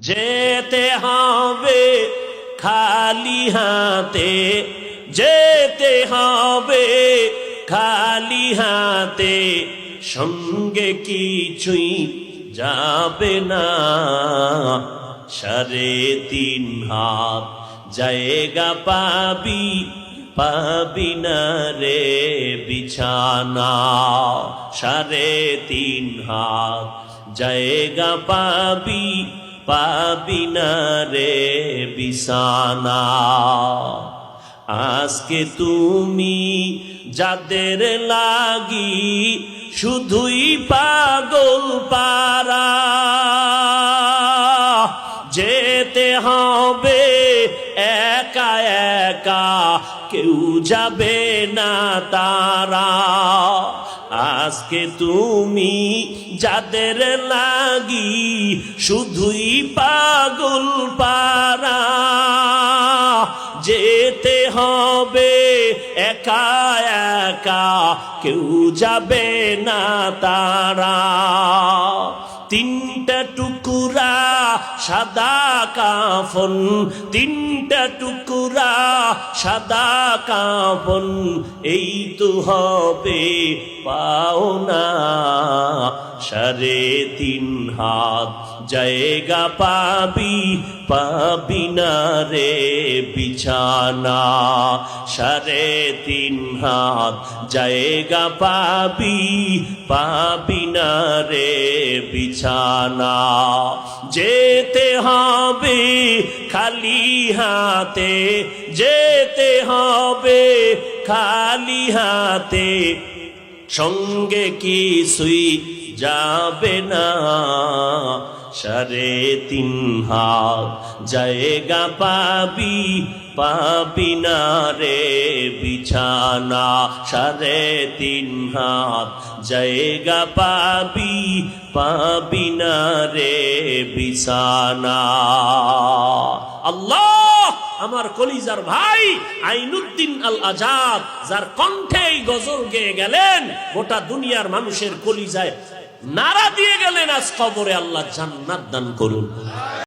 যেতে হবে খালি হাতে, যেতে হবে খালি হাতে, সঙ্গে কিছুই যাবে না। 3.5 হাত জায়গা পাবি, পাবি না রে বিছানা। 3.5 হাত জায়গা পাবি, পাবি না রে বিছানা। আজকে তুমি যাদের লাগি শুধুই পাগল পারা, যেতে হবে একা একা, কেউ যাবে না তারা। আজকে তুমি যাদের লাগি শুধুই পাগল পারা, যেতে হবে একা একা, কেউ যাবে না তারা। 3টা টুকরা সাদা কাফন, 3টা টুকরা সাদা কাফন, এই তো হবে পাওনা। 3.5 হাত জায়গা পাবি, পাবি না রে বিছানা। 3.5 হাত জায়গা পাবি, পাবি না রে বিছানা। যেতে হবে খালি হাতে, যেতে হবে খালি হাতে, সঙ্গে কিছুই যাবে না। 3.5 হাত জায়গা পাবি, পাবি না রে বিছানা। 3.5 হাত জায়গা পাবি, পাবি না রে বিছানা। আল্লাহ আমার কলিজার ভাই আইনুদ্দিন আল আজাদ, যার কণ্ঠে এই গজল গেয়ে গেলেন, গোটা দুনিয়ার মানুষের কলিজায় নারা দিয়ে গেলেন। আজ কবরে আল্লাহ জান্নাত দান করুন।